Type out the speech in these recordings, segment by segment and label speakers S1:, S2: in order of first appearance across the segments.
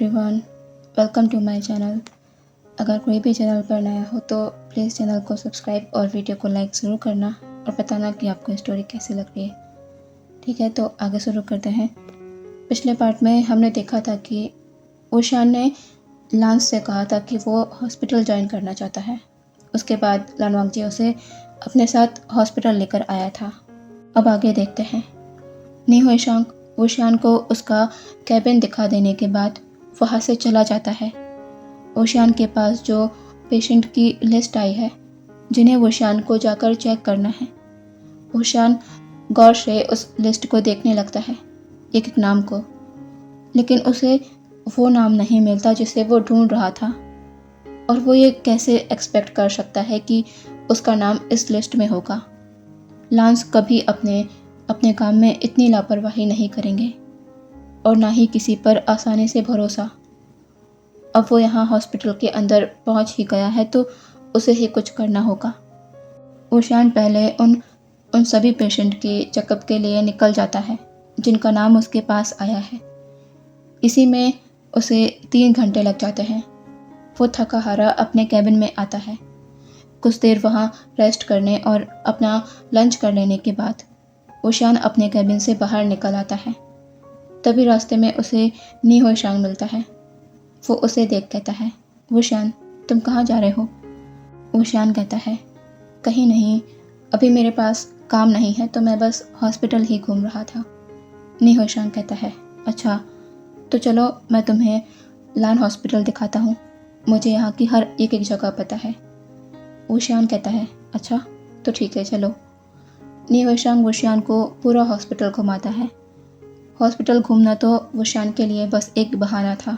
S1: Everyone, welcome to my channel. अगर कोई भी चैनल पर नया हो तो प्लीज़ चैनल को सब्सक्राइब और वीडियो को लाइक ज़रूर करना और बताना कि आपको स्टोरी कैसी लग रही है। ठीक है, तो आगे शुरू करते हैं। पिछले पार्ट में हमने देखा था कि ओशान ने लांस से कहा था कि वो हॉस्पिटल ज्वाइन करना चाहता है। उसके बाद लानवांगजी उसे अपने साथ हॉस्पिटल लेकर आया था। अब आगे देखते हैं। नी हुईशांग ओशान को उसका कैबिन दिखा देने के बाद वहाँ से चला जाता है। ओशान के पास जो पेशेंट की लिस्ट आई है जिन्हें ओशान को जाकर चेक करना है, ओशान गौर से उस लिस्ट को देखने लगता है, एक नाम को, लेकिन उसे वो नाम नहीं मिलता जिसे वो ढूंढ रहा था। और वो ये कैसे एक्सपेक्ट कर सकता है कि उसका नाम इस लिस्ट में होगा। लांस कभी अपने काम में इतनी लापरवाही नहीं करेंगे और ना ही किसी पर आसानी से भरोसा। अब वो यहाँ हॉस्पिटल के अंदर पहुँच ही गया है तो उसे ही कुछ करना होगा। ओशान पहले उन सभी पेशेंट के चेकअप के लिए निकल जाता है जिनका नाम उसके पास आया है। इसी में उसे 3 घंटे लग जाते हैं। वो थका हारा अपने कैबिन में आता है। कुछ देर वहाँ रेस्ट करने और अपना लंच कर लेने के बाद ओशान अपने कैबिन से बाहर निकल आता है। तभी रास्ते में उसे नी हुईशांग मिलता है। वो उसे देख कहता है, ओशान, तुम कहाँ जा रहे हो? ओशान कहता है, कहीं नहीं, अभी मेरे पास काम नहीं है तो मैं बस हॉस्पिटल ही घूम रहा था। नी हुईशांग कहता है, अच्छा तो चलो मैं तुम्हें लान हॉस्पिटल दिखाता हूँ, मुझे यहाँ की हर एक जगह पता है। ओशान कहता है, अच्छा तो ठीक है चलो। नी हुईशांग ओशान को पूरा हॉस्पिटल घुमाता है। हॉस्पिटल घूमना तो ओशान के लिए बस एक बहाना था,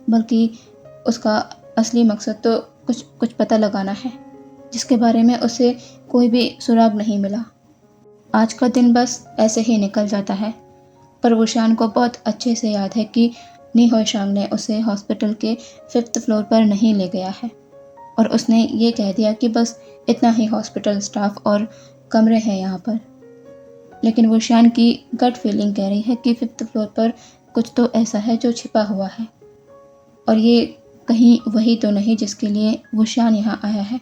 S1: बल्कि उसका असली मकसद तो कुछ पता लगाना है जिसके बारे में उसे कोई भी सुराग नहीं मिला। आज का दिन बस ऐसे ही निकल जाता है, पर ओशान को बहुत अच्छे से याद है कि नी हुईशांग ने उसे हॉस्पिटल के 5th फ्लोर पर नहीं ले गया है और उसने ये कह दिया कि बस इतना ही हॉस्पिटल स्टाफ और कमरे हैं यहाँ पर। लेकिन ओशान की गट फीलिंग कह रही है कि 5th फ्लोर पर कुछ तो ऐसा है जो छिपा हुआ है और ये कहीं वही तो नहीं जिसके लिए ओशान यहाँ आया है।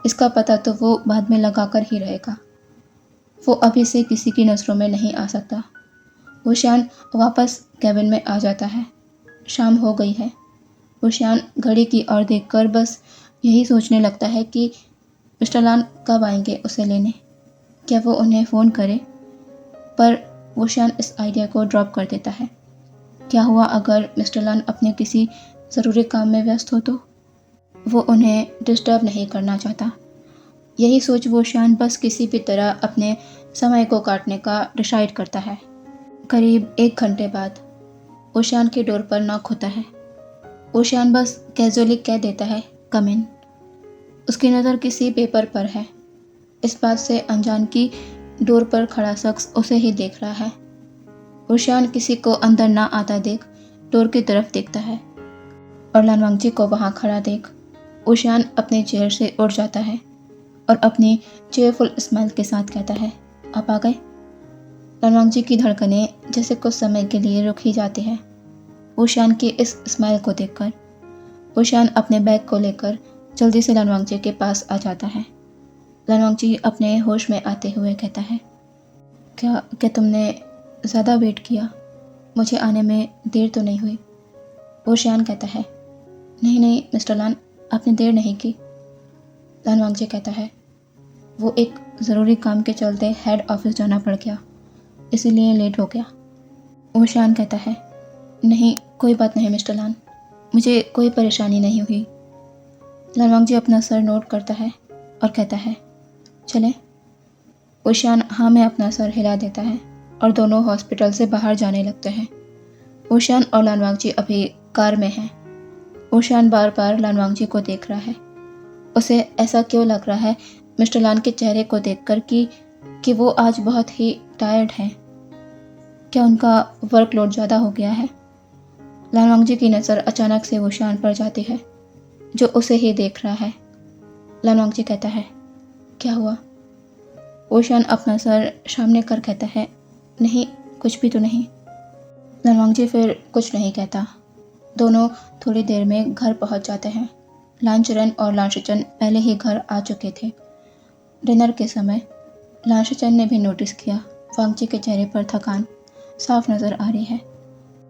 S1: इसका पता तो वो बाद में लगा कर ही रहेगा। वो अभी से किसी की नज़रों में नहीं आ सकता। ओशान वापस कैबिन में आ जाता है। शाम हो गई है। ओशान घड़ी की ओर देखकर बस यही सोचने लगता है कि मिस्टर लान कब आएंगे उसे लेने, क्या वो उन्हें फ़ोन करे। पर ओशान इस आइडिया को ड्रॉप कर देता है। क्या हुआ अगर मिस्टर लान अपने किसी ज़रूरी काम में व्यस्त हो तो? वो उन्हें डिस्टर्ब नहीं करना चाहता। यही सोच ओशान बस किसी भी तरह अपने समय को काटने का डिसाइड करता है। करीब 1 घंटे बाद ओशान के डोर पर नॉक होता है। ओशान बस कैजुअली कह देता है, कम इन। उसकी नज़र किसी पेपर पर है। इस बात से अनजान की डोर पर खड़ा शख्स उसे ही देख रहा है। ओशान किसी को अंदर ना आता देख डोर की तरफ देखता है और लानवांगजी को वहाँ खड़ा देख ओशान अपने चेयर से उठ जाता है और अपनी चेयरफुल स्माइल के साथ कहता है, आप आ गए। लानवांगजी की धड़कनें जैसे कुछ समय के लिए रुक ही जाती हैं ओशान की इस स्माइल को देखकर। ओशान अपने बैग को लेकर जल्दी से लानवांगजी के पास आ जाता है। लानवांगजी अपने होश में आते हुए कहता है, क्या तुमने ज़्यादा वेट किया? मुझे आने में देर तो नहीं हुई? ओशान कहता है, नहीं मिस्टर लान, आपने देर नहीं की। लानवांगजी कहता है, वो एक ज़रूरी काम के चलते हेड ऑफिस जाना पड़ गया, इसीलिए लेट हो गया। ओशान कहता है, नहीं कोई बात नहीं मिस्टर लान, मुझे कोई परेशानी नहीं हुई। लानवांगजी अपना सर नोट करता है और कहता है, चलें। ओशान हाँ में अपना सर हिला देता है और दोनों हॉस्पिटल से बाहर जाने लगते हैं। ओशान और लानवांगजी अभी कार में हैं। ओशान बार बार लानवांगजी को देख रहा है। उसे ऐसा क्यों लग रहा है मिस्टर लान के चेहरे को देखकर कि वो आज बहुत ही टायर्ड हैं। क्या उनका वर्कलोड ज़्यादा हो गया है? लानवांगजी की नज़र अचानक से ओशान पर जाती है जो उसे ही देख रहा है। लानवांगजी कहता है, क्या हुआ? ओशान अपना सर सामने कर कहता है, नहीं कुछ भी तो नहीं। लानवांगजी फिर कुछ नहीं कहता। दोनों थोड़ी देर में घर पहुंच जाते हैं। लांचरन और लांशचन पहले ही घर आ चुके थे। डिनर के समय लांशचन ने भी नोटिस किया वांगची के चेहरे पर थकान साफ नज़र आ रही है।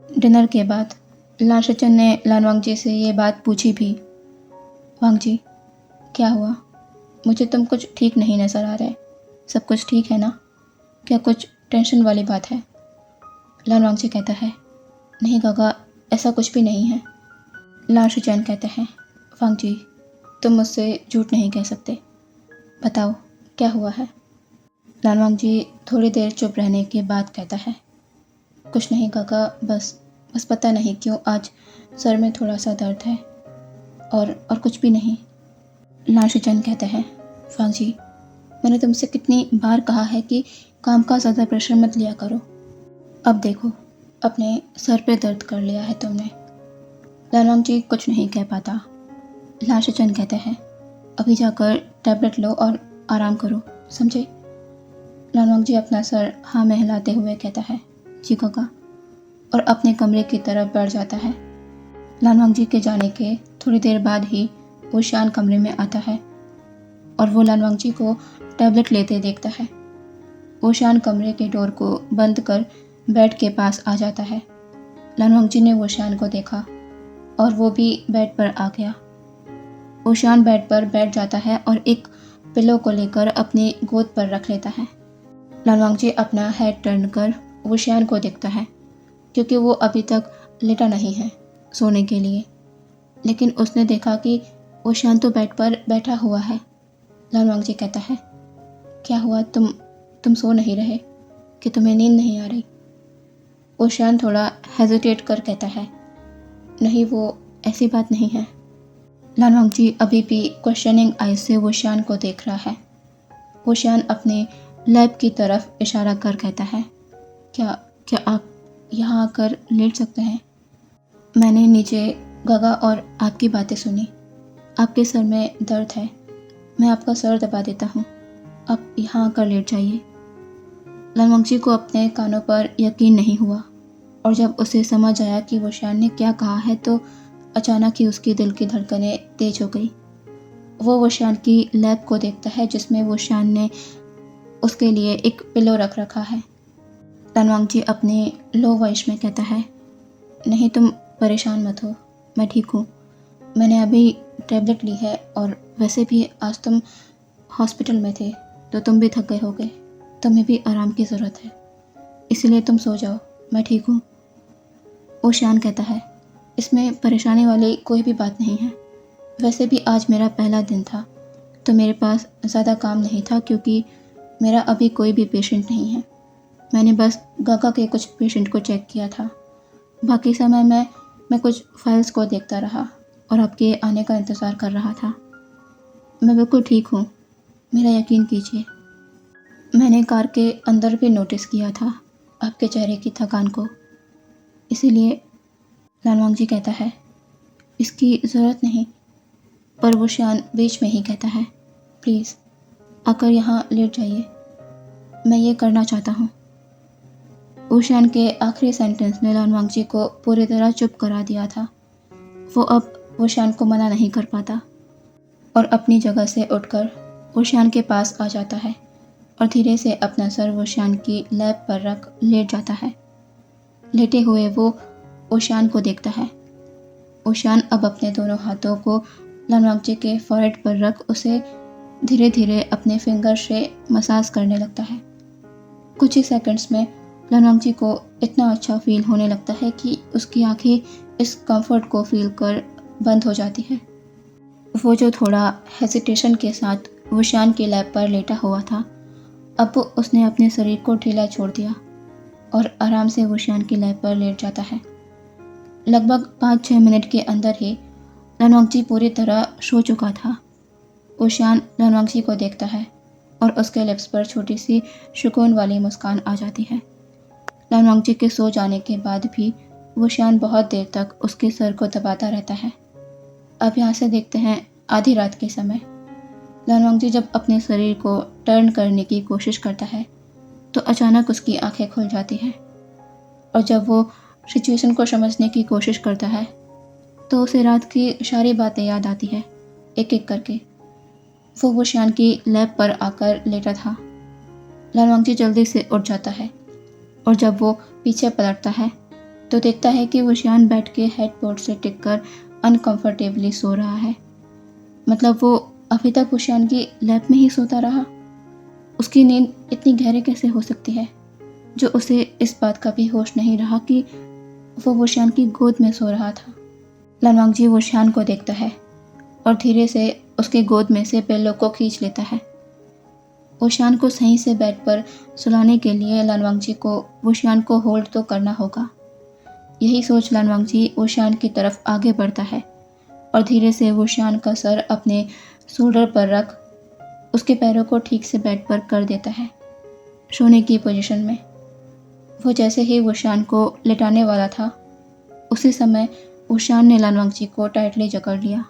S1: डिनर के बाद लांशचन ने लानवांगजी से ये बात पूछी भी। वांगजी, क्या हुआ? मुझे तुम कुछ ठीक नहीं नज़र आ रहे। सब कुछ ठीक है ना? क्या कुछ टेंशन वाली बात है? लानवांगजी कहता है, नहीं काका, ऐसा कुछ भी नहीं है। लांशचन कहता है, वांगजी, तुम मुझसे झूठ नहीं कह सकते। बताओ, क्या हुआ है? लानवांगजी थोड़ी देर चुप रहने के बाद कहता है, कुछ नहीं काका, बस पता नहीं क्यों आज सर में थोड़ा सा दर्द है और कुछ भी नहीं। लांशचन कहता है, वांगजी, मैंने तुमसे कितनी बार कहा है कि काम का ज़्यादा प्रेशर मत लिया करो। अब देखो, अपने सर पे दर्द कर लिया है तुमने। लानवांगजी कुछ नहीं कह पाता। लांशचन कहते हैं, अभी जाकर टैबलेट लो और आराम करो, समझे? लानवांगजी अपना सर हाँ में हिलाते हुए कहता है, जी काका, और अपने कमरे की तरफ बढ़ जाता है। लानवांगजी के जाने के थोड़ी देर बाद ही वुशियान कमरे में आता है और वो लानवांगजी को टैबलेट लेते देखता है। वुशियान कमरे के डोर को बंद कर बेड के पास आ जाता है। लानवांगजी ने वुशियान को देखा और वो भी बेड पर आ गया। वुशियान बेड पर बैठ जाता है और एक पिलो को लेकर अपनी गोद पर रख लेता है। लानवांगजी अपना हेड टर्न कर वुशियान को देखता है क्योंकि वो अभी तक लेटा नहीं है सोने के लिए, लेकिन उसने देखा कि वुशियान तो बेड पर बैठा हुआ है। लानवांगजी कहता है, क्या हुआ, तुम सो नहीं रहे कि तुम्हें नींद नहीं आ रही? वुशियान थोड़ा हेजिटेट कर कहता है, नहीं, वो ऐसी बात नहीं है। लानवांगजी अभी भी क्वेश्चनिंग आइज से वुशियान को देख रहा है। वुशियान अपने लैब की तरफ इशारा कर कहता है, क्या आप यहाँ आकर लेट सकते हैं? मैंने नीचे गगा और आपकी बातें सुनी। आपके सर में दर्द है, मैं आपका सर दबा देता हूँ, आप यहाँ आकर लेट जाइए। लानवांगजी को अपने कानों पर यकीन नहीं हुआ और जब उसे समझ आया कि वुशियान ने क्या कहा है तो अचानक ही उसकी दिल की धड़कनें तेज हो गई। वो वुशियान की लैब को देखता है जिसमें वुशियान ने उसके लिए एक पिलो रख रखा है। लानवांगजी अपने लो वॉइस में कहता है, नहीं, तुम परेशान मत हो, मैं ठीक हूँ। मैंने अभी टैबलेट ली है और वैसे भी आज तुम हॉस्पिटल में थे तो तुम भी थक गए होगे, तुम्हें भी आराम की ज़रूरत है, इसलिए तुम सो जाओ, मैं ठीक हूँ। वुशियान कहता है, इसमें परेशानी वाली कोई भी बात नहीं है। वैसे भी आज मेरा पहला दिन था तो मेरे पास ज़्यादा काम नहीं था क्योंकि मेरा अभी कोई भी पेशेंट नहीं है। मैंने बस गगा के कुछ पेशेंट को चेक किया था। बाकी समय मैं कुछ फाइल्स को देखता रहा और आपके आने का इंतज़ार कर रहा था। मैं बिल्कुल ठीक हूँ, मेरा यकीन कीजिए। मैंने कार के अंदर भी नोटिस किया था आपके चेहरे की थकान को, इसीलिए। लानवांगजी कहता है, इसकी ज़रूरत नहीं, पर वुशियान बीच में ही कहता है, प्लीज़ आकर यहाँ लेट जाइए, मैं ये करना चाहता हूँ। वुशियान के आखिरी सेंटेंस ने लानवांगजी को पूरी तरह चुप करा दिया था। वो अब वुशियान को मना नहीं कर पाता और अपनी जगह से उठकर वुशियान के पास आ जाता है और धीरे से अपना सर वुशियान की लैब पर रख लेट जाता है। लेटे हुए वो वुशियान को देखता है। वुशियान अब अपने दोनों हाथों को लानवांगजी के फॉरहेड पर रख उसे धीरे धीरे अपने फिंगर से मसाज करने लगता है। कुछ ही सेकंड्स में लानवांगजी को इतना अच्छा फील होने लगता है कि उसकी आंखें इस कंफर्ट को फील कर बंद हो जाती है। वो जो थोड़ा हेजिटेशन के साथ वुशियान की लैब पर लेटा हुआ था, अब उसने अपने शरीर को ढीला छोड़ दिया और आराम से वुशियान की लैब पर लेट जाता है। लगभग 5-6 मिनट के अंदर ही लानवांगजी पूरी तरह सो चुका था। वुशियान लानवांगजी को देखता है और उसके लिप्स पर छोटी सी सुकून वाली मुस्कान आ जाती है। लानवांगजी के सो जाने के बाद भी वुशियान बहुत देर तक उसके सर को दबाता रहता है। अब यहाँ से देखते हैं आधी रात के समय। लानवांगजी जब अपने शरीर को टर्न करने की कोशिश करता है तो अचानक उसकी आंखें खुल जाती हैं और जब वो सिचुएशन को समझने की कोशिश करता है तो उसे रात की सारी बातें याद आती है, एक एक करके। वो वुशियान की लैब पर आकर लेटा था। लानवांगजी जल्दी से उठ जाता है और जब वो पीछे पलटता है तो देखता है कि वुशियान बैठ के हेडबोर्ड से टिककर अनकंफर्टेबली सो रहा है। मतलब वो अभी तक वुशियान की लैब में ही सोता रहा। उसकी नींद इतनी गहरी कैसे हो सकती है जो उसे इस बात का भी होश नहीं रहा कि वो वुशियान की गोद में सो रहा था। लानवांगजी वुशियान को देखता है और धीरे से उसकी गोद में से पिल्लो को खींच लेता है। वुशियान को सही से बेड पर सुलाने के लिए लानवांगजी को वुशियान को होल्ड तो करना होगा। यही सोच लानवांगजी वुशियान की तरफ आगे बढ़ता है और धीरे से वुशियान का सर अपने शोल्डर पर रख उसके पैरों को ठीक से बेड पर कर देता है, सोने की पोजीशन में। वो जैसे ही वुशियान को लेटाने वाला था, उसी समय वुशियान ने लानवांगजी को टाइटली जकड़ लिया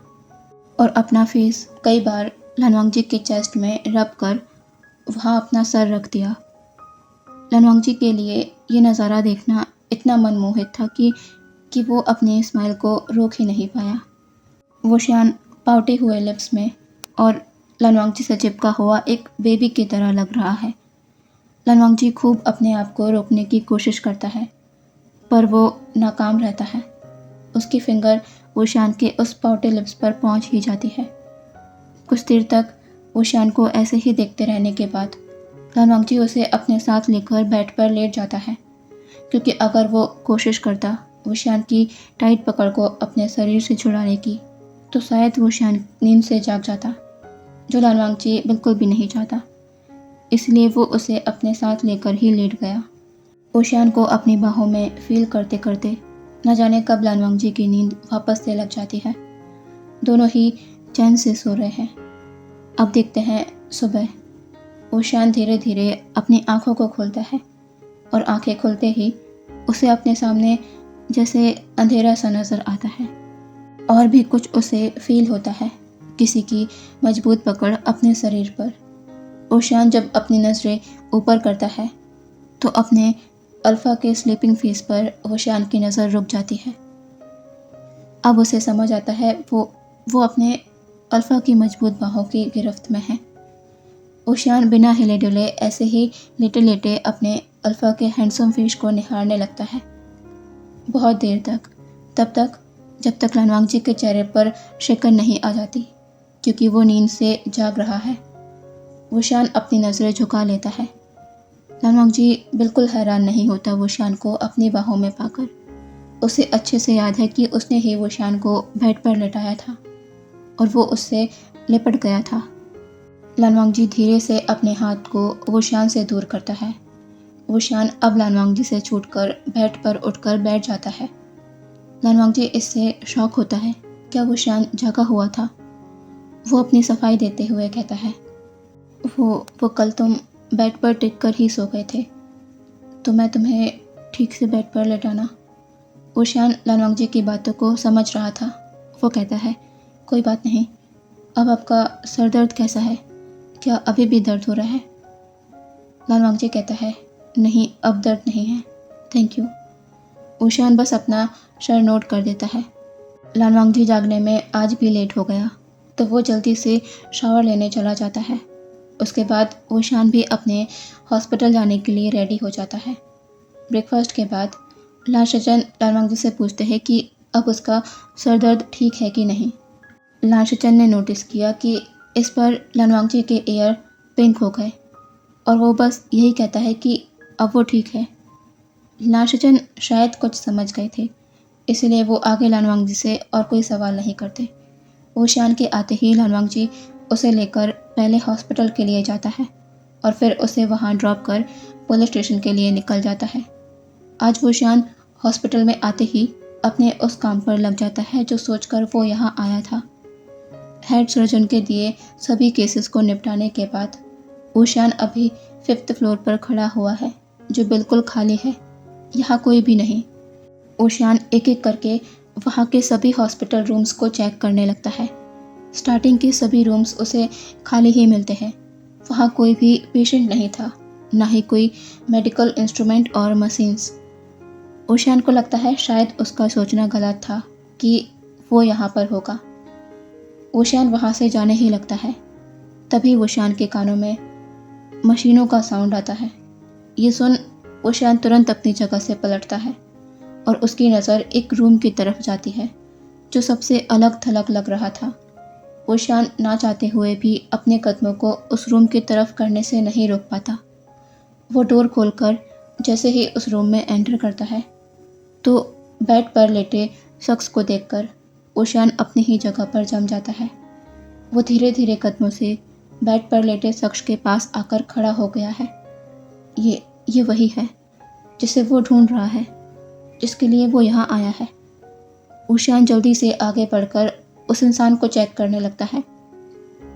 S1: और अपना फेस कई बार लानवांगजी के चेस्ट में रब कर वहाँ अपना सर रख दिया। लानवांगजी के लिए ये नज़ारा देखना इतना मनमोहित था कि वो अपने स्माइल को रोक ही नहीं पाया। वुशियान पाउटे हुए लिप्स में और लानवांगजी से चिपका हुआ एक बेबी की तरह लग रहा है। लानवांगजी खूब अपने आप को रोकने की कोशिश करता है, पर वो नाकाम रहता है। उसकी फिंगर वुशियान के उस पाउटे लिप्स पर पहुंच ही जाती है। कुछ देर तक वुशियान को ऐसे ही देखते रहने के बाद लानवांगजी उसे अपने साथ लेकर बेड पर लेट जाता है, क्योंकि अगर वो कोशिश करता वुशियान की टाइट पकड़ को अपने शरीर से छुड़ाने की तो शायद वुशियान नींद से जाग जाता, जो लानवांगजी बिल्कुल भी नहीं चाहता। इसलिए वो उसे अपने साथ लेकर ही लेट गया। वुशियान को अपनी बाहों में फील करते करते न जाने कब लानवांगजी की नींद वापस से लग जाती है। दोनों ही चैन से सो रहे हैं। अब देखते हैं सुबह। वुशियान धीरे धीरे अपनी आंखों को खोलता है और आंखें खुलते ही उसे अपने सामने जैसे अंधेरा सा नज़र आता है और भी कुछ उसे फील होता है, किसी की मजबूत पकड़ अपने शरीर पर। वुशियान जब अपनी नज़रें ऊपर करता है तो अपने अल्फ़ा के स्लीपिंग फेस पर वुशियान की नज़र रुक जाती है। अब उसे समझ आता है वो अपने अल्फ़ा की मजबूत बाहों की गिरफ्त में है। वुशियान बिना हिले डुले ऐसे ही लेटे लेटे अपने अल्फ़ा के हैंडसम फेस को निहारने लगता है, बहुत देर तक, तब तक जब तक लानवांगजी के चेहरे पर शिकन नहीं आ जाती, क्योंकि वो नींद से जाग रहा है। वुशियान अपनी नज़रें झुका लेता है। लानवांगजी बिल्कुल हैरान नहीं होता वुशियान को अपनी बाहों में पाकर। उसे अच्छे से याद है कि उसने ही वुशियान को बेड पर लेटाया था और वो उससे लिपट गया था। लानवांगजी धीरे से अपने हाथ को वुशियान से दूर करता है। वुशियान अब लानवांगजी से छूटकर बेड पर उठकर बैठ जाता है। लानवांगजी इससे शॉक होता है। क्या वुशियान जागा हुआ था? वो अपनी सफाई देते हुए कहता है, वो कल तुम बेड पर टिक कर ही सो गए थे, तो मैं तुम्हें ठीक से बेड पर लेटाना। वुशियान लानवांगजी की बातों को समझ रहा था। वो कहता है, कोई बात नहीं। अब आपका सर दर्द कैसा है? क्या अभी भी दर्द हो रहा है? लानवांगजी कहता है, नहीं, अब दर्द नहीं है, थैंक यू। वुशियान बस अपना सर नोट कर देता है। लानवांगजी जागने में आज भी लेट हो गया, तो वो जल्दी से शावर लेने चला जाता है। उसके बाद वुशियान भी अपने हॉस्पिटल जाने के लिए रेडी हो जाता है। ब्रेकफास्ट के बाद लानशचन लानवांगजी से पूछते हैं कि अब उसका सर दर्द ठीक है कि नहीं। लानशचन ने नोटिस किया कि इस पर लानवांगजी के एयर पिंक हो गए और वो बस यही कहता है कि अब वो ठीक है। लानशचन शायद कुछ समझ गए थे, इसलिए वो आगे लानवांगजी से और कोई सवाल नहीं करते। वुशियान के आते ही लानवांगजी उसे लेकर पहले हॉस्पिटल के लिए जाता है और फिर उसे वहां ड्रॉप कर पुलिस स्टेशन के लिए निकल जाता है। आज वुशियान हॉस्पिटल में आते ही अपने उस काम पर लग जाता है जो सोचकर वो यहाँ आया था। हेड सर्जन के दिए सभी केसेस को निपटाने के बाद वुशियान अभी 5th फ्लोर पर खड़ा हुआ है, जो बिल्कुल खाली है। यहाँ कोई भी नहीं। वुशियान एक एक करके वहाँ के सभी हॉस्पिटल रूम्स को चेक करने लगता है। स्टार्टिंग के सभी रूम्स उसे खाली ही मिलते हैं। वहाँ कोई भी पेशेंट नहीं था, ना ही कोई मेडिकल इंस्ट्रूमेंट और मशीन्स। वुशियान को लगता है शायद उसका सोचना गलत था कि वो यहाँ पर होगा। वोशियान वहाँ से जाने ही लगता है। तभी वोशियान के कानों में मशीनों का साउंड आता है। ये सुन वोशियान तुरंत अपनी जगह से पलटता है और उसकी नज़र एक रूम की तरफ जाती है जो सबसे अलग थलग लग रहा था। वोशियान ना चाहते हुए भी अपने कदमों को उस रूम की तरफ करने से नहीं रोक पाता। वो डोर खोलकर जैसे ही उस रूम में एंटर करता है तो बेड पर लेटे शख्स को देखकर वोशियान अपनी ही जगह पर जम जाता है। वो धीरे धीरे कदमों से बेड पर लेटे शख्स के पास आकर खड़ा हो गया है। ये वही है जिसे वो ढूंढ रहा है, जिसके लिए वो यहाँ आया है। वोशियान जल्दी से आगे बढ़कर उस इंसान को चेक करने लगता है।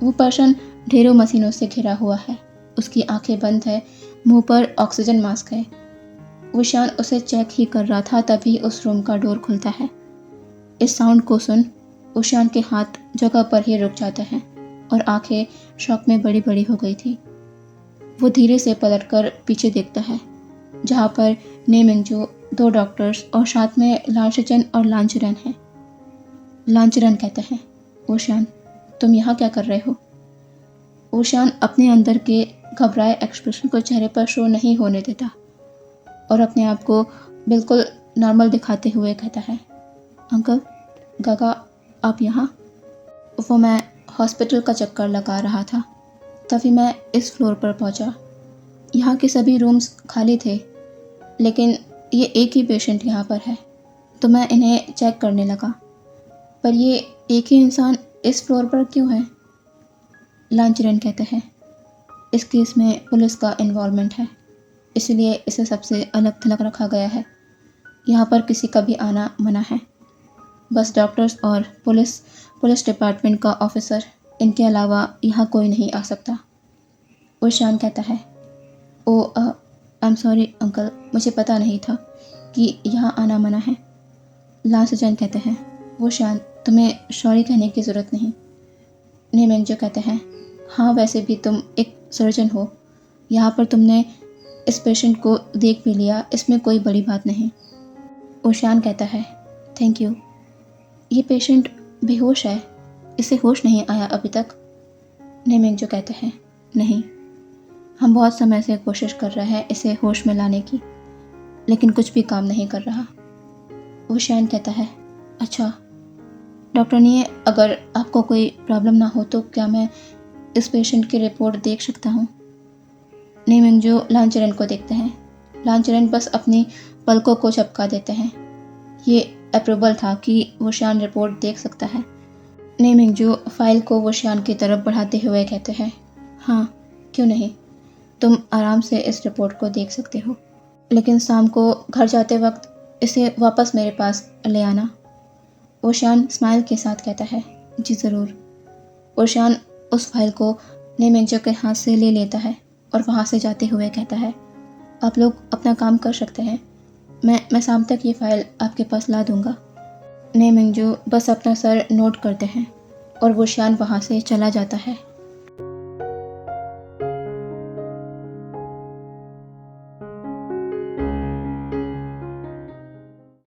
S1: वो पर्सन ढेरों मशीनों से घिरा हुआ है। उसकी आंखें बंद है, मुंह पर ऑक्सीजन मास्क है। वोशियान उसे चेक ही कर रहा था तभी उस रूम का डोर खुलता है। इस साउंड को सुन वोशियान के हाथ जगह पर ही रुक जाते हैं और आंखें शॉक में बड़ी बड़ी हो गई थी। वो धीरे से पलटकर पीछे देखता है जहाँ पर ने मिंगजू, 2 डॉक्टर्स और साथ में लांशचन और लांचरन हैं। लांचरन कहते हैं, वोशियान तुम यहाँ क्या कर रहे हो? वोशियान अपने अंदर के घबराए एक्सप्रेशन को चेहरे पर शो नहीं होने देता और अपने आप को बिल्कुल नॉर्मल दिखाते हुए कहता है, अंकल, गागा, आप यहाँ? वो मैं हॉस्पिटल का चक्कर लगा रहा था, तभी मैं इस फ्लोर पर पहुँचा। यहाँ के सभी रूम्स खाली थे, लेकिन ये एक ही पेशेंट यहाँ पर है, तो मैं इन्हें चेक करने लगा। पर ये एक ही इंसान इस फ्लोर पर क्यों है? लांचरन कहते हैं, इस केस में पुलिस का इन्वॉल्वमेंट है, इसलिए इसे सबसे अलग थलग रखा गया है। यहाँ पर किसी का भी आना मना है। बस डॉक्टर्स और पुलिस डिपार्टमेंट का ऑफिसर, इनके अलावा यहाँ कोई नहीं आ सकता। वोशियान कहता है, ओ आई एम सॉरी अंकल, मुझे पता नहीं था कि यहाँ आना मना है। लांसजन कहते हैं, वोशियान तुम्हें सॉरी कहने की ज़रूरत नहीं। ने मिंगजू कहते हैं, हाँ वैसे भी तुम एक सर्जन हो, यहाँ पर तुमने इस पेशेंट को देख भी लिया, इसमें कोई बड़ी बात नहीं। वोशियान कहता है, थैंक यू। ये पेशेंट बेहोश है, इसे होश नहीं आया अभी तक। ने मिंगजू कहते हैं, नहीं, हम बहुत समय से कोशिश कर रहे हैं इसे होश में लाने की, लेकिन कुछ भी काम नहीं कर रहा। वोशियान कहता है, अच्छा डॉक्टर ने, अगर आपको कोई प्रॉब्लम ना हो तो क्या मैं इस पेशेंट की रिपोर्ट देख सकता हूँ? ने मिंगजू लांचरन को देखते हैं। लांचरन बस अपनी पलकों को झपका देते हैं। ये अप्रूवल था कि वोशियान रिपोर्ट देख सकता है। ने मिंगजू फाइल को वोशियान की तरफ बढ़ाते हुए कहते हैं, हाँ क्यों नहीं, तुम आराम से इस रिपोर्ट को देख सकते हो, लेकिन शाम को घर जाते वक्त इसे वापस मेरे पास ले आना। वोशियान स्माइल के साथ कहता है, जी ज़रूर। वोशियान उस फाइल को ने मिंगजू के हाथ से ले लेता है और वहाँ से जाते हुए कहता है, आप लोग अपना काम कर सकते हैं, मैं शाम तक ये फ़ाइल आपके पास ला दूँगा। ने मिंगजू बस अपना सर नोट करते हैं और वोशियान वहाँ से चला जाता है।